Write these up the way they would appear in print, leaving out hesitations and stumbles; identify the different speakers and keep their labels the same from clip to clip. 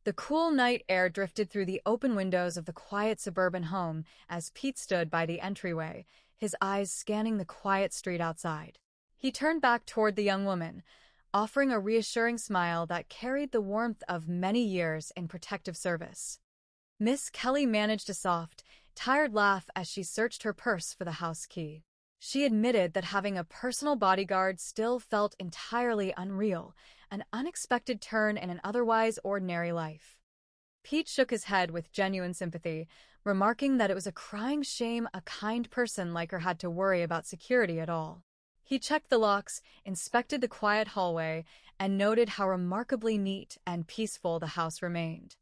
Speaker 1: The cool night air drifted through the open windows of the quiet suburban home as Pete stood by the entryway, his eyes scanning the quiet street outside. He turned back toward the young woman, offering a reassuring smile that carried the warmth of many years in protective service. Miss Kelly managed a soft, tired laugh as she searched her purse for the house key. She admitted that having a personal bodyguard still felt entirely unreal, an unexpected turn in an otherwise ordinary life. Pete shook his head with genuine sympathy, remarking that it was a crying shame a kind person like her had to worry about security at all. He checked the locks, inspected the quiet hallway, and noted how remarkably neat and peaceful the house remained.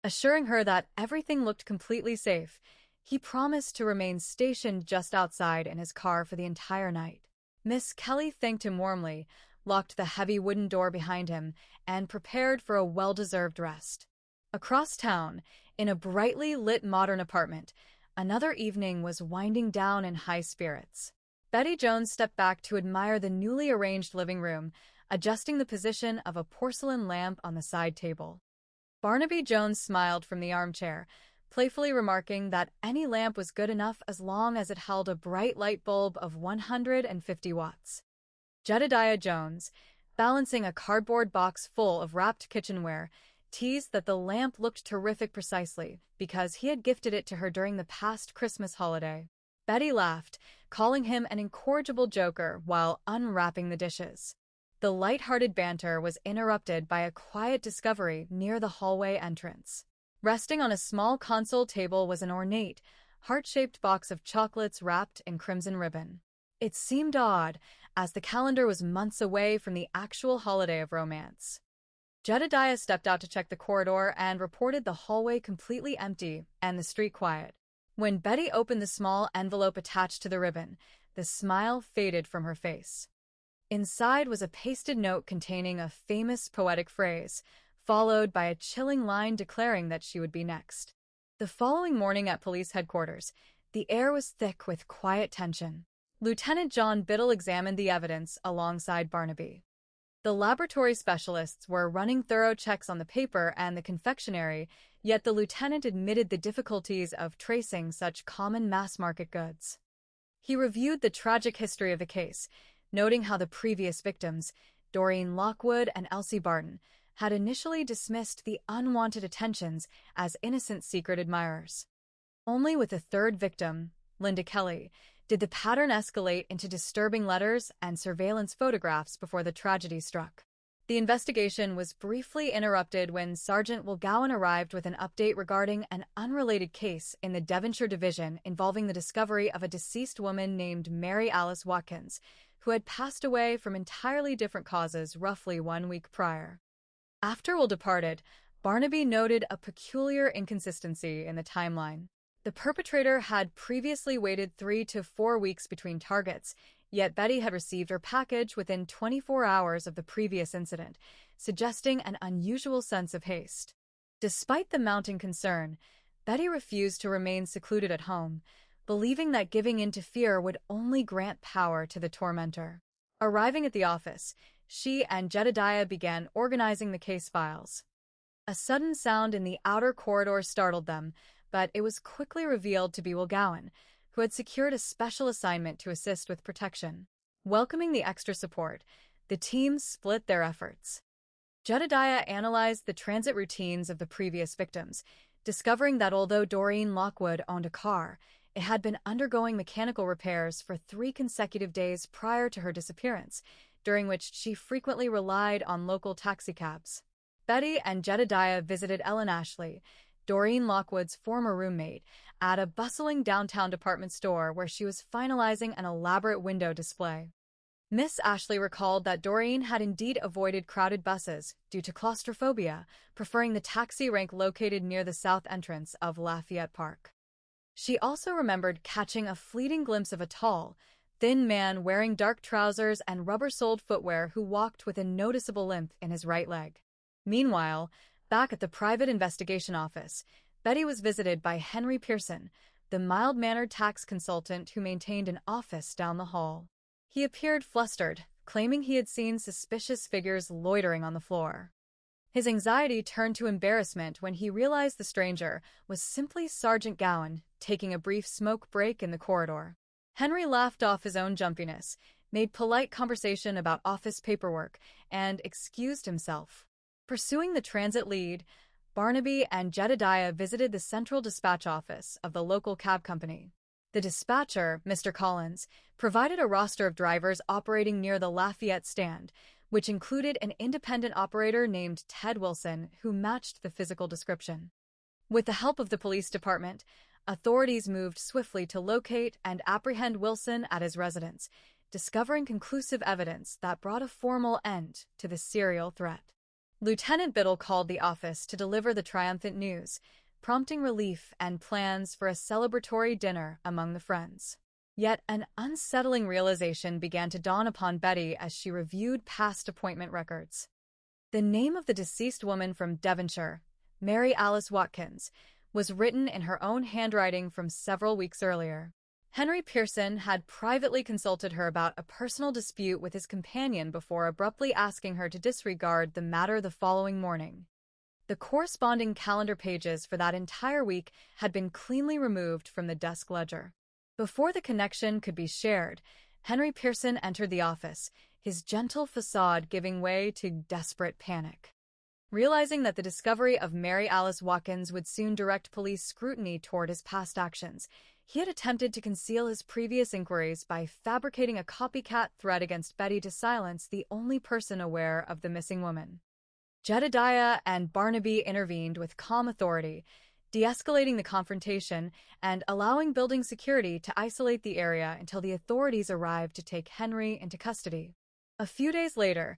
Speaker 1: Assuring her that everything looked completely safe, he promised to remain stationed just outside in his car for the entire night. Miss Kelly thanked him warmly, locked the heavy wooden door behind him, and prepared for a well-deserved rest. Across town, in a brightly lit modern apartment, another evening was winding down in high spirits. Betty Jones stepped back to admire the newly arranged living room, adjusting the position of a porcelain lamp on the side table. Barnaby Jones smiled from the armchair, playfully remarking that any lamp was good enough as long as it held a bright light bulb of 150 watts. Jedediah Jones, balancing a cardboard box full of wrapped kitchenware, teased that the lamp looked terrific precisely because he had gifted it to her during the past Christmas holiday. Betty laughed, calling him an incorrigible joker while unwrapping the dishes. The light-hearted banter was interrupted by a quiet discovery near the hallway entrance. Resting on a small console table was an ornate, heart-shaped box of chocolates wrapped in crimson ribbon. It seemed odd, as the calendar was months away from the actual holiday of romance. Jedediah stepped out to check the corridor and reported the hallway completely empty and the street quiet. When Betty opened the small envelope attached to the ribbon, the smile faded from her face. Inside was a pasted note containing a famous poetic phrase, followed by a chilling line declaring that she would be next. The following morning at police headquarters, the air was thick with quiet tension. Lieutenant John Biddle examined the evidence alongside Barnaby. The laboratory specialists were running thorough checks on the paper and the confectionery, yet the lieutenant admitted the difficulties of tracing such common mass-market goods. He reviewed the tragic history of the case, noting how the previous victims, Doreen Lockwood and Elsie Barton, had initially dismissed the unwanted attentions as innocent secret admirers. Only with the third victim, Linda Kelly, did the pattern escalate into disturbing letters and surveillance photographs before the tragedy struck. The investigation was briefly interrupted when Sergeant Wilgowan arrived with an update regarding an unrelated case in the Devonshire Division involving the discovery of a deceased woman named Mary Alice Watkins, who had passed away from entirely different causes roughly 1 week prior. After Will departed, Barnaby noted a peculiar inconsistency in the timeline. The perpetrator had previously waited 3 to 4 weeks between targets, yet Betty had received her package within 24 hours of the previous incident, suggesting an unusual sense of haste. Despite the mounting concern, Betty refused to remain secluded at home, believing that giving in to fear would only grant power to the tormentor. Arriving at the office, she and Jedediah began organizing the case files. A sudden sound in the outer corridor startled them, but it was quickly revealed to be Wilgowan, who had secured a special assignment to assist with protection. Welcoming the extra support, the team split their efforts. Jedediah analyzed the transit routines of the previous victims, discovering that although Doreen Lockwood owned a car, it had been undergoing mechanical repairs for 3 consecutive days prior to her disappearance, during which she frequently relied on local taxicabs. Betty and Jedediah visited Ellen Ashley, Doreen Lockwood's former roommate, at a bustling downtown department store where she was finalizing an elaborate window display. Miss Ashley recalled that Doreen had indeed avoided crowded buses due to claustrophobia, preferring the taxi rank located near the south entrance of Lafayette Park. She also remembered catching a fleeting glimpse of a tall, thin man wearing dark trousers and rubber-soled footwear who walked with a noticeable limp in his right leg. Meanwhile, back at the private investigation office, Betty was visited by Henry Pearson, the mild-mannered tax consultant who maintained an office down the hall. He appeared flustered, claiming he had seen suspicious figures loitering on the floor. His anxiety turned to embarrassment when he realized the stranger was simply Sergeant Gyan, taking a brief smoke break in the corridor. Henry laughed off his own jumpiness, made polite conversation about office paperwork, and excused himself. Pursuing the transit lead, Barnaby and Jedediah visited the central dispatch office of the local cab company. The dispatcher, Mr. Collins, provided a roster of drivers operating near the Lafayette stand, which included an independent operator named Ted Wilson who matched the physical description. With the help of the police department, authorities moved swiftly to locate and apprehend Wilson at his residence, discovering conclusive evidence that brought a formal end to the serial threat. Lieutenant Biddle called the office to deliver the triumphant news, prompting relief and plans for a celebratory dinner among the friends. Yet an unsettling realization began to dawn upon Betty as she reviewed past appointment records. The name of the deceased woman from Devonshire, Mary Alice Watkins, was written in her own handwriting from several weeks earlier. Henry Pearson had privately consulted her about a personal dispute with his companion before abruptly asking her to disregard the matter the following morning. The corresponding calendar pages for that entire week had been cleanly removed from the desk ledger. Before the connection could be shared, Henry Pearson entered the office, his gentle facade giving way to desperate panic. Realizing that the discovery of Mary Alice Watkins would soon direct police scrutiny toward his past actions, he had attempted to conceal his previous inquiries by fabricating a copycat threat against Betty to silence the only person aware of the missing woman. Jedediah and Barnaby intervened with calm authority, de-escalating the confrontation and allowing building security to isolate the area until the authorities arrived to take Henry into custody. A few days later,